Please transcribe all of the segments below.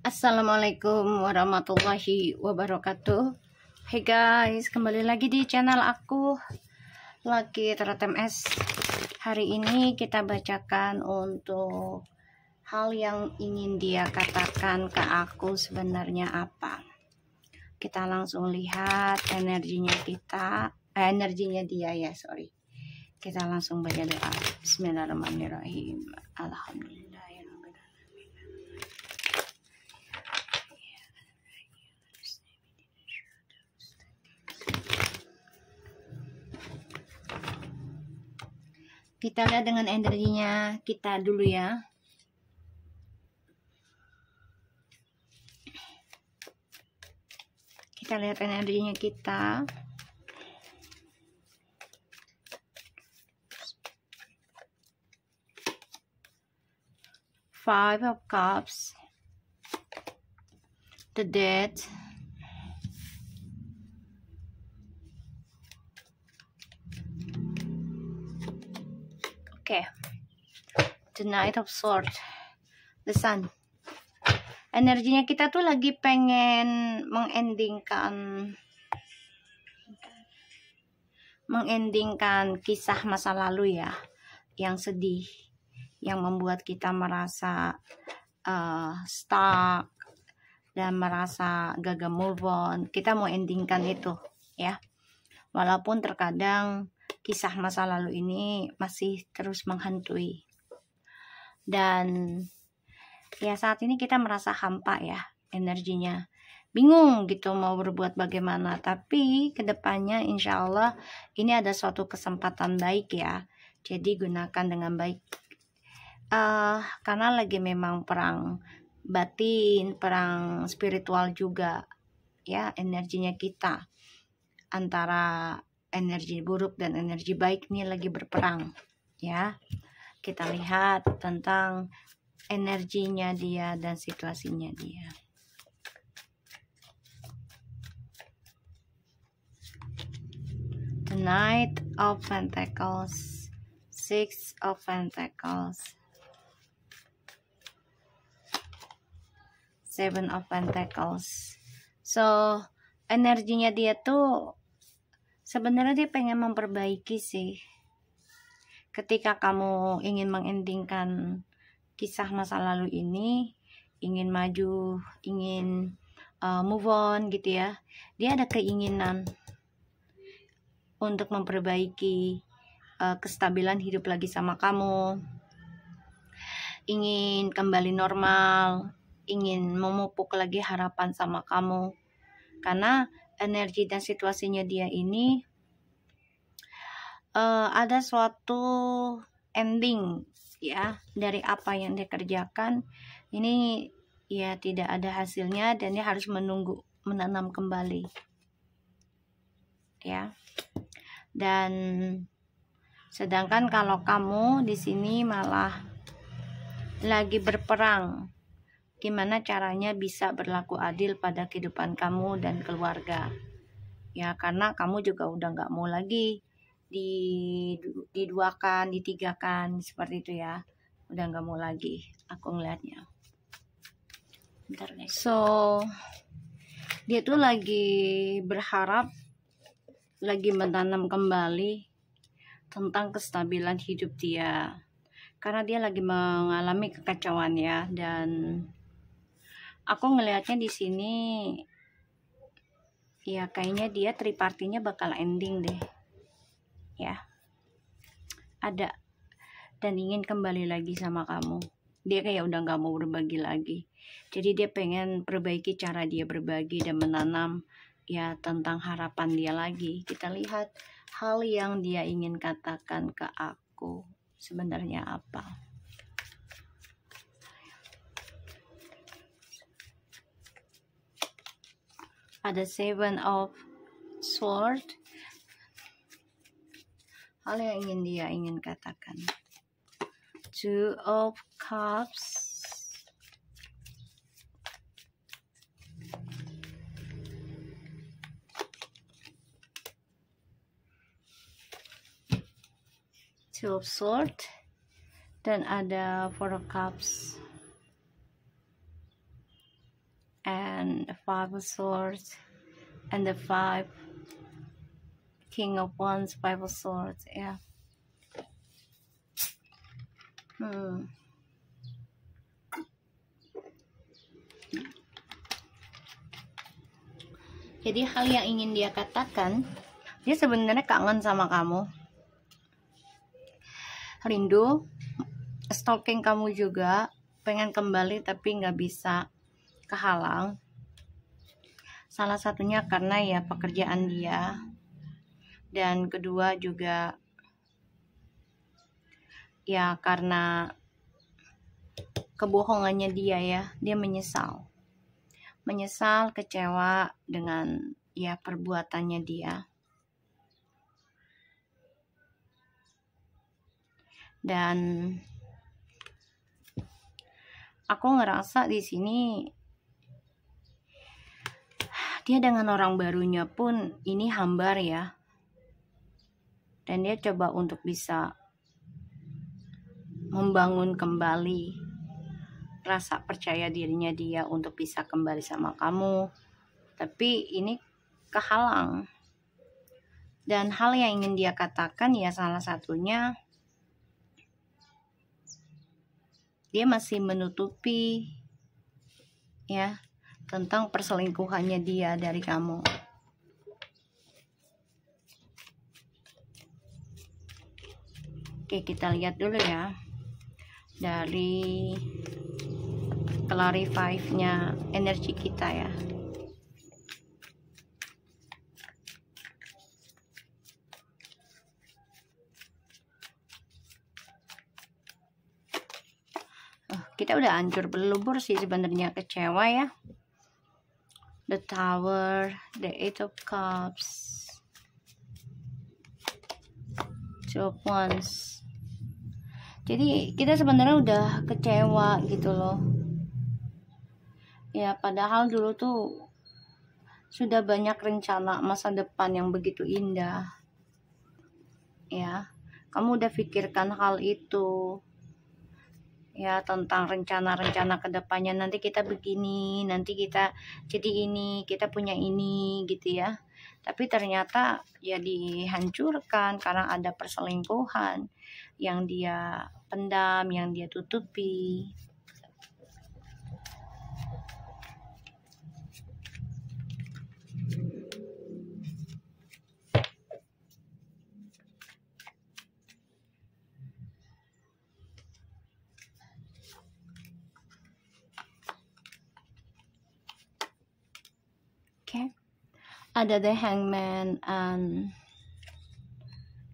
Assalamualaikum warahmatullahi wabarakatuh. Hey guys, kembali lagi di channel aku Lucky Tarot MS. Hari ini kita bacakan untuk hal yang ingin dia katakan ke aku sebenarnya apa. Kita langsung lihat energinya dia ya, sorry. Kita langsung baca doa. Bismillahirrahmanirrahim. Alhamdulillah. Kita lihat dengan energinya kita dulu ya. Kita lihat energinya kita. Five of Cups, the Death, the Knight of Swords, the Sun. Energinya kita tuh lagi pengen mengendingkan kisah masa lalu ya, yang sedih, yang membuat kita merasa stuck dan merasa gagal move on. Kita mau endingkan itu ya, walaupun terkadang kisah masa lalu ini masih terus menghantui. Dan ya saat ini kita merasa hampa ya, energinya bingung gitu mau berbuat bagaimana. Tapi kedepannya insya Allah ini ada suatu kesempatan baik ya, jadi gunakan dengan baik. Karena lagi memang perang batin, perang spiritual juga ya, energinya kita antara energi buruk dan energi baik ini lagi berperang ya. Kita lihat tentang energinya dia dan situasinya dia. The Knight of Pentacles, Six of Pentacles, Seven of Pentacles. So energinya dia tuh sebenarnya dia pengen memperbaiki sih. Ketika kamu ingin mengendingkan kisah masa lalu ini, ingin maju, ingin move on gitu ya, dia ada keinginan untuk memperbaiki kestabilan hidup lagi sama kamu, ingin kembali normal, ingin memupuk lagi harapan sama kamu. Karena energi dan situasinya dia ini ada suatu ending ya dari apa yang dia kerjakan. Ini ya tidak ada hasilnya dan dia harus menanam kembali ya. Dan sedangkan kalau kamu di sini malah lagi berperang gimana caranya bisa berlaku adil pada kehidupan kamu dan keluarga ya, karena kamu juga udah nggak mau lagi diduakan, ditigakan seperti itu ya, udah nggak mau lagi aku ngelihatnya. Bentar guys. So dia tuh lagi berharap, lagi menanam kembali tentang kestabilan hidup dia, karena dia lagi mengalami kekacauan ya. Dan aku ngelihatnya di sini ya kayaknya dia tripartinya bakal ending deh ya, ada dan ingin kembali lagi sama kamu. Dia kayak udah gak mau berbagi lagi, jadi dia pengen perbaiki cara dia berbagi dan menanam ya tentang harapan dia lagi. Kita lihat hal yang dia ingin katakan ke aku sebenarnya apa. Ada Seven of Swords, hal yang dia ingin katakan. Two of Cups, Two of Swords, dan ada Four of Cups. and the 5 of Swords, and the 5 King of Wands, 5 of Swords, ya. Jadi hal yang ingin dia katakan, dia sebenarnya kangen sama kamu, rindu, stalking kamu juga, pengen kembali tapi nggak bisa, kehalang. Salah satunya karena ya pekerjaan dia, dan kedua juga ya karena kebohongannya dia ya. Dia menyesal, kecewa dengan ya perbuatannya dia. Dan aku ngerasa di sini dia dengan orang barunya pun ini hambar ya. Dan dia coba untuk bisa membangun kembali rasa percaya dirinya dia untuk bisa kembali sama kamu. Tapi ini kehalang. Dan hal yang ingin dia katakan ya salah satunya, dia masih menutupi ya tentang perselingkuhannya dia dari kamu. Oke, kita lihat dulu ya dari clarify-nya energi kita ya. Kita udah hancur berlubur sih sebenarnya, kecewa ya. The Tower, the 8 of Cups, 2 of Wands. Jadi kita sebenarnya udah kecewa gitu loh. Ya padahal dulu tuh sudah banyak rencana masa depan yang begitu indah. Ya, kamu udah pikirkan hal itu. Ya, tentang rencana-rencana kedepannya, nanti kita begini, nanti kita jadi ini, kita punya ini gitu ya. Tapi ternyata ya dihancurkan karena ada perselingkuhan yang dia pendam, yang dia tutupi. Okay. Ada the Hangman and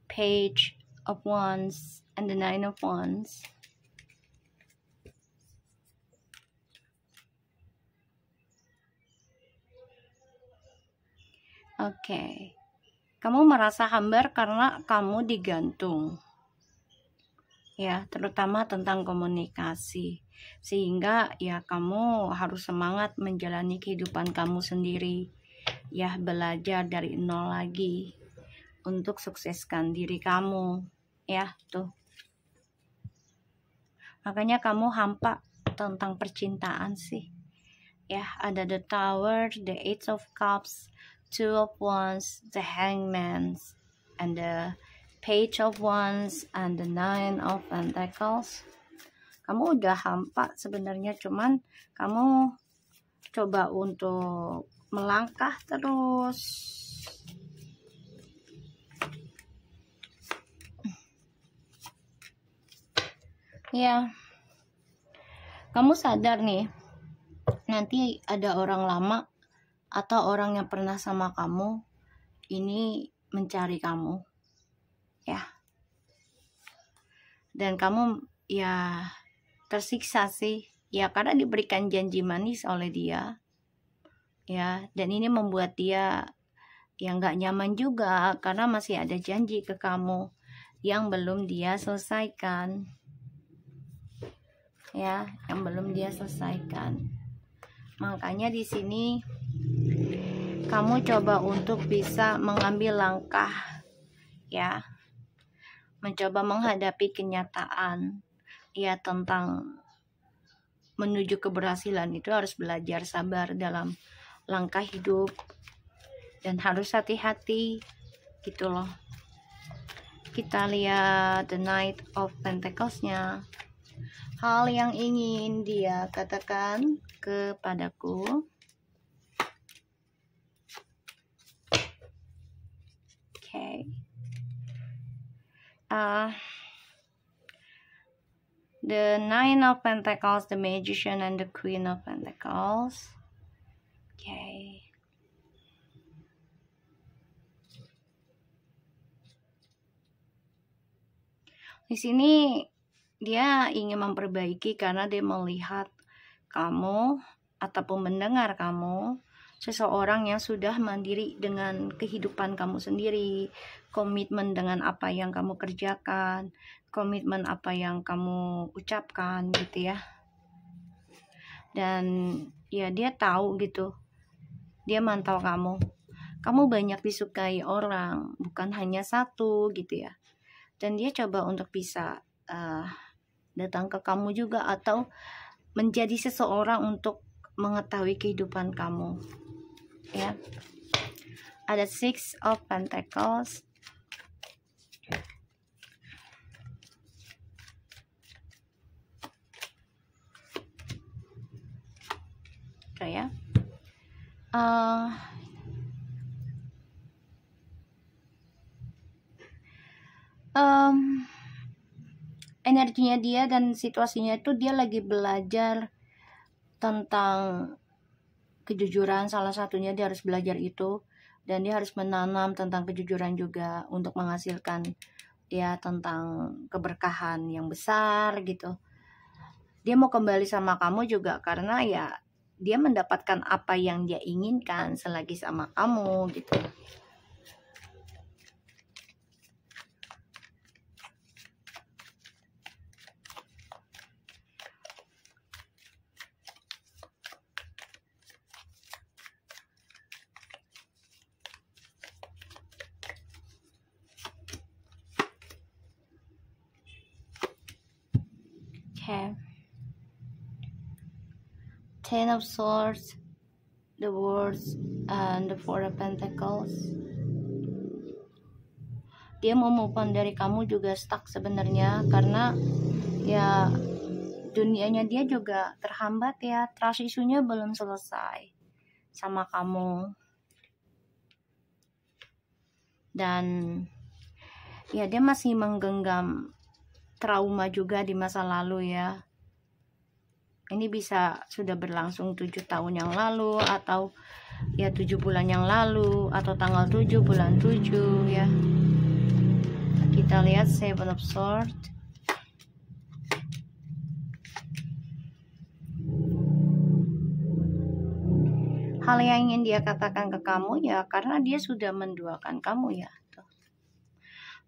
Page of Wands and the 9 of Wands. Oke. Kamu merasa hambar karena kamu digantung. Ya, terutama tentang komunikasi. Sehingga ya kamu harus semangat menjalani kehidupan kamu sendiri. Ya, belajar dari nol lagi untuk sukseskan diri kamu. Ya, tuh. Makanya kamu hampa tentang percintaan sih. Ya, ada the Tower, the 8 of Cups, 2 of Wands, the Hangman, and the Page of Wands, and the 9 of Pentacles. Kamu udah hampa sebenarnya, cuman kamu coba untuk melangkah terus. Ya, kamu sadar nih, nanti ada orang lama atau orang yang pernah sama kamu ini mencari kamu. Ya. Dan kamu ya tersiksa sih. Ya karena diberikan janji manis oleh dia. Ya, dan ini membuat dia yang gak nyaman juga karena masih ada janji ke kamu yang belum dia selesaikan. Ya, yang belum dia selesaikan. Makanya di sini kamu coba untuk bisa mengambil langkah, ya, mencoba menghadapi kenyataan, ya, tentang menuju keberhasilan itu harus belajar sabar dalam langkah hidup dan harus hati-hati gitu loh. Kita lihat the Knight of Pentacles-nya. Hal yang ingin dia katakan kepadaku. Okay. The Nine of Pentacles, the Magician, and the Queen of Pentacles. Okay. Di sini dia ingin memperbaiki karena dia melihat kamu ataupun mendengar kamu seseorang yang sudah mandiri dengan kehidupan kamu sendiri, komitmen dengan apa yang kamu kerjakan, komitmen apa yang kamu ucapkan gitu ya. Dan ya dia tahu gitu, dia mantau kamu banyak disukai orang, bukan hanya satu gitu ya. Dan dia coba untuk bisa datang ke kamu juga atau menjadi seseorang untuk mengetahui kehidupan kamu ya. Ada Six of Pentacles. Ya. Energinya dia dan situasinya itu dia lagi belajar tentang kejujuran, salah satunya dia harus belajar itu, dan dia harus menanam tentang kejujuran juga untuk menghasilkan ya tentang keberkahan yang besar gitu. Dia mau kembali sama kamu juga karena ya dia mendapatkan apa yang dia inginkan selagi sama kamu gitu. Okay. Ten of Swords, the Words, and the Four of Pentacles. Dia mau move on dari kamu juga stuck sebenarnya karena ya dunianya dia juga terhambat ya, trust isunya belum selesai sama kamu. Dan ya dia masih menggenggam trauma juga di masa lalu ya. Ini bisa sudah berlangsung 7 tahun yang lalu atau ya 7 bulan yang lalu atau tanggal 7 bulan 7 ya. Kita lihat Seven of Swords. Hal yang ingin dia katakan ke kamu ya karena dia sudah menduakan kamu ya. Tuh.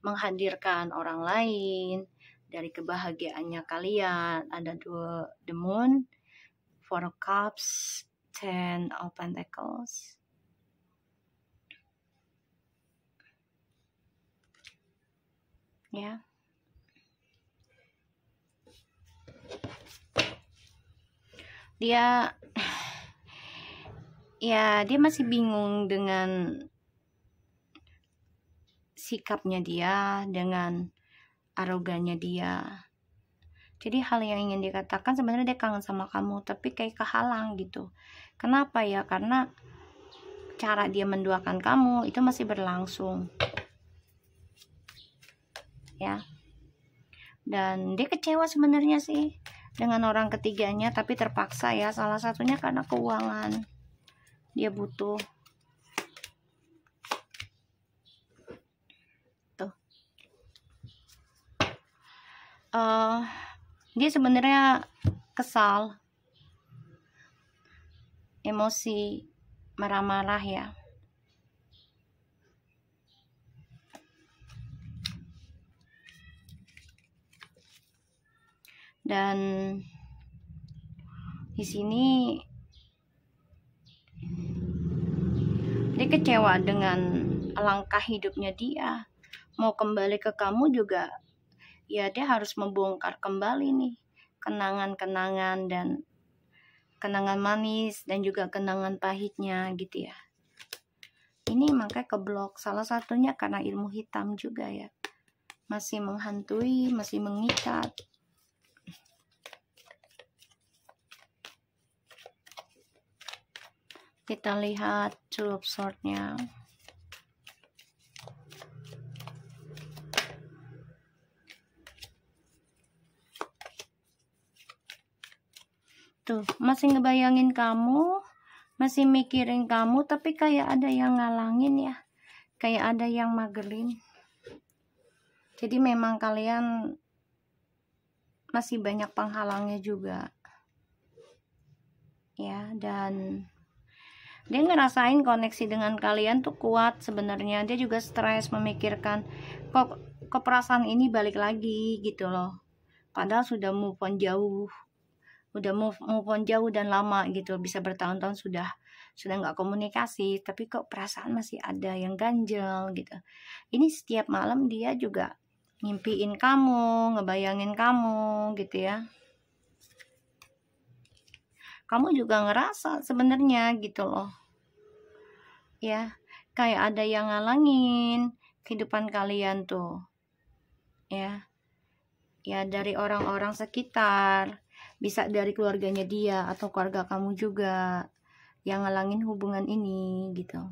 Menghadirkan orang lain dari kebahagiaannya kalian. Ada the Moon, Four of Cups, Ten of Pentacles. Ya. Dia masih bingung dengan sikapnya dia, dengan arogannya dia. Jadi hal yang ingin dikatakan sebenarnya dia kangen sama kamu, tapi kayak kehalang gitu. Kenapa ya? Karena cara dia menduakan kamu itu masih berlangsung. Ya. Dan dia kecewa sebenarnya sih dengan orang ketiganya, tapi terpaksa ya. Salah satunya karena keuangan. Dia butuh. Tuh. Dia sebenarnya kesal, emosi, marah-marah ya. Dan di sini dia kecewa dengan langkah hidupnya dia. Mau kembali ke kamu juga ya dia harus membongkar kembali nih kenangan-kenangan dan kenangan manis dan juga kenangan pahitnya gitu ya. Ini makanya keblok, salah satunya karena ilmu hitam juga ya, masih menghantui, masih mengikat. Kita lihat Two of Swords-nya. Tuh, masih ngebayangin kamu, masih mikirin kamu, tapi kayak ada yang ngalangin ya. Kayak ada yang magerin. Jadi memang kalian masih banyak penghalangnya juga. Ya, dan dia ngerasain koneksi dengan kalian tuh kuat sebenarnya. Dia juga stres memikirkan kok keperasaan ini balik lagi gitu loh. Padahal sudah move on jauh. Udah move on jauh dan lama gitu, bisa bertahun-tahun sudah nggak komunikasi, tapi kok perasaan masih ada yang ganjel gitu. Ini setiap malam dia juga ngimpiin kamu, ngebayangin kamu gitu ya. Kamu juga ngerasa sebenarnya gitu loh ya, kayak ada yang ngalangin kehidupan kalian tuh ya dari orang-orang sekitar. Bisa dari keluarganya dia atau keluarga kamu juga yang ngalangin hubungan ini gitu.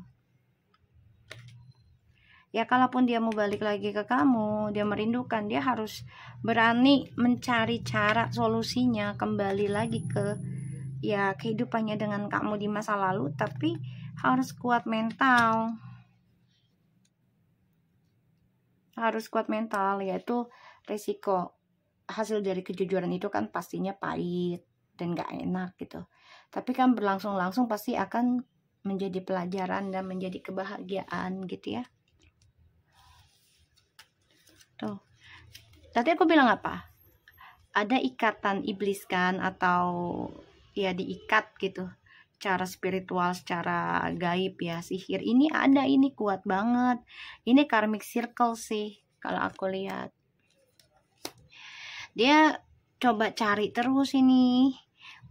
Ya kalaupun dia mau balik lagi ke kamu, dia merindukan, dia harus berani mencari cara solusinya kembali lagi ke ya kehidupannya dengan kamu di masa lalu, tapi harus kuat mental. Harus kuat mental, yaitu resiko hasil dari kejujuran itu kan pastinya pahit dan gak enak gitu. Tapi kan berlangsung-langsung pasti akan menjadi pelajaran dan menjadi kebahagiaan gitu ya. Tuh. Tadi aku bilang apa? Ada ikatan iblis kan, atau ya diikat gitu. Secara spiritual, secara gaib ya, sihir. Ini ada, ini kuat banget. Ini karmic circle sih kalau aku lihat. Dia coba cari terus ini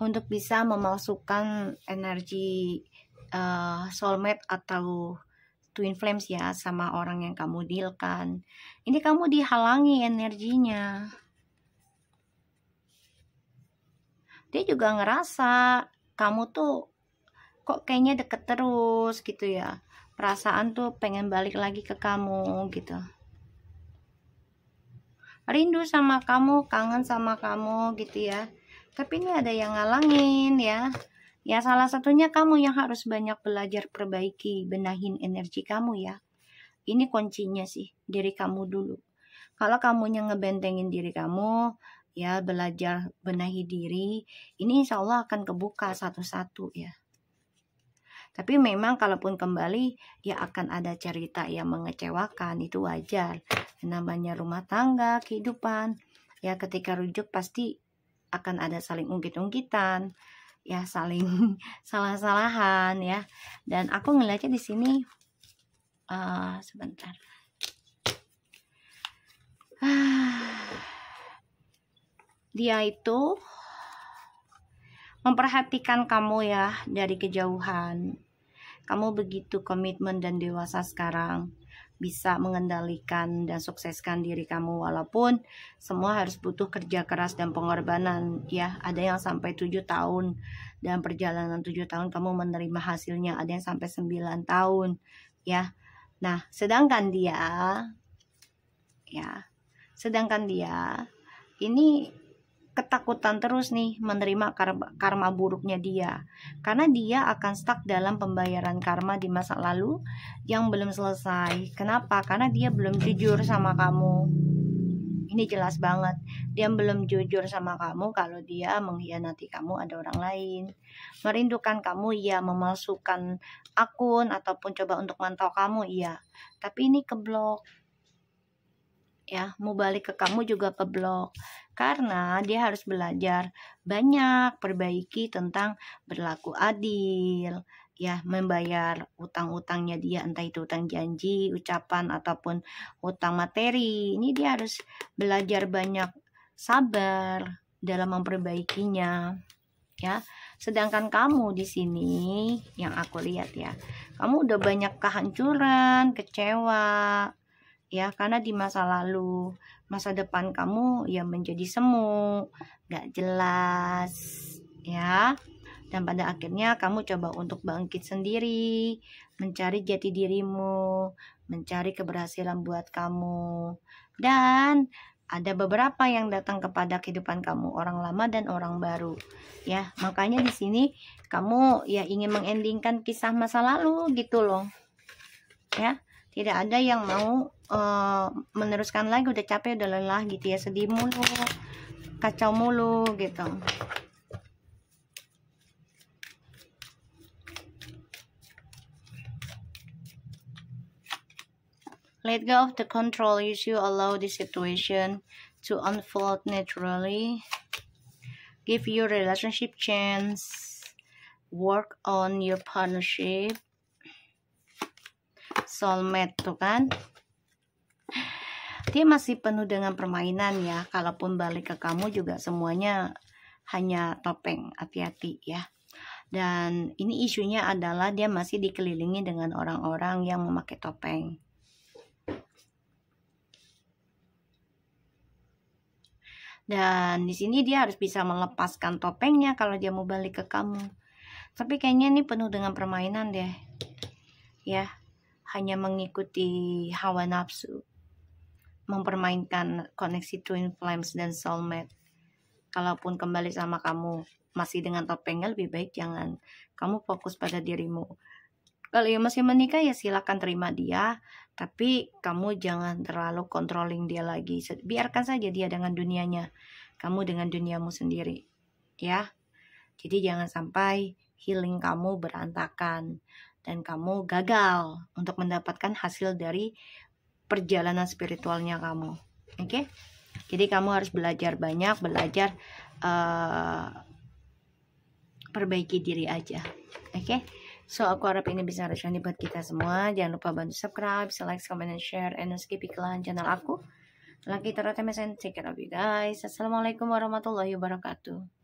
untuk bisa memasukkan energi soulmate atau twin flames ya sama orang yang kamu dealkan. Ini kamu dihalangi energinya. Dia juga ngerasa kamu tuh kok kayaknya deket terus gitu ya. Perasaan tuh pengen balik lagi ke kamu gitu. Rindu sama kamu, kangen sama kamu gitu ya. Tapi ini ada yang ngalangin ya. Ya salah satunya kamu yang harus banyak belajar perbaiki, benahin energi kamu ya. Ini kuncinya sih, diri kamu dulu. Kalau kamunya ngebentengin diri kamu, ya belajar benahi diri, ini insya Allah akan kebuka satu-satu ya. Tapi memang kalaupun kembali, ya akan ada cerita yang mengecewakan, itu wajar. Namanya rumah tangga, kehidupan, ya ketika rujuk pasti akan ada saling ungkit-ungkitan, ya saling salah-salahan ya. Dan aku ngeliatnya di sini, sebentar. Dia itu memperhatikan kamu ya dari kejauhan. Kamu begitu komitmen dan dewasa sekarang, bisa mengendalikan dan sukseskan diri kamu, walaupun semua harus butuh kerja keras dan pengorbanan ya. Ada yang sampai 7 tahun, dan perjalanan 7 tahun kamu menerima hasilnya, ada yang sampai 9 tahun ya. Nah sedangkan dia ini ketakutan terus nih menerima karma buruknya dia, karena dia akan stuck dalam pembayaran karma di masa lalu yang belum selesai. Kenapa? Karena dia belum jujur sama kamu. Ini jelas banget, dia belum jujur sama kamu kalau dia mengkhianati kamu, ada orang lain. Merindukan kamu ya, memalsukan akun ataupun coba untuk mantau kamu iya, tapi ini keblok ya. Mau balik ke kamu juga keblok, karena dia harus belajar banyak perbaiki tentang berlaku adil ya, membayar utang-utangnya dia, entah itu utang janji, ucapan ataupun utang materi. Ini dia harus belajar banyak sabar dalam memperbaikinya ya. Sedangkan kamu di sini yang aku lihat ya, kamu udah banyak kehancuran, kecewa ya, karena di masa lalu, masa depan kamu ya menjadi semu, gak jelas ya. Dan pada akhirnya kamu coba untuk bangkit sendiri, mencari jati dirimu, mencari keberhasilan buat kamu. Dan ada beberapa yang datang kepada kehidupan kamu, orang lama dan orang baru. Ya, makanya di sini kamu ya ingin mengendingkan kisah masa lalu gitu loh. Ya, tidak ada yang mau meneruskan lagi, udah capek, udah lelah gitu ya, sedih mulu, kacau mulu gitu. Let go of the control issue, allow the situation to unfold naturally. Give your relationship chance. Work on your partnership. Soulmate tuh kan. Dia masih penuh dengan permainan ya. Kalaupun balik ke kamu juga semuanya hanya topeng. Hati-hati ya. Dan ini isunya adalah dia masih dikelilingi dengan orang-orang yang memakai topeng. Dan di sini dia harus bisa melepaskan topengnya kalau dia mau balik ke kamu. Tapi kayaknya ini penuh dengan permainan deh. Ya, hanya mengikuti hawa nafsu. Mempermainkan koneksi twin flames dan soulmate. Kalaupun kembali sama kamu masih dengan topengnya, lebih baik jangan. Kamu fokus pada dirimu. Kalau yang masih menikah ya silakan terima dia, tapi kamu jangan terlalu controlling dia lagi. Biarkan saja dia dengan dunianya, kamu dengan duniamu sendiri, ya. Jadi jangan sampai healing kamu berantakan dan kamu gagal untuk mendapatkan hasil dari perjalanan spiritualnya kamu. Oke? Jadi kamu harus belajar banyak, belajar perbaiki diri aja. Oke? So, aku harap ini bisa resonate buat kita semua. Jangan lupa bantu subscribe, like, comment, and share, and skip iklan channel aku. Lagi terus and take care of you guys. Assalamualaikum warahmatullahi wabarakatuh.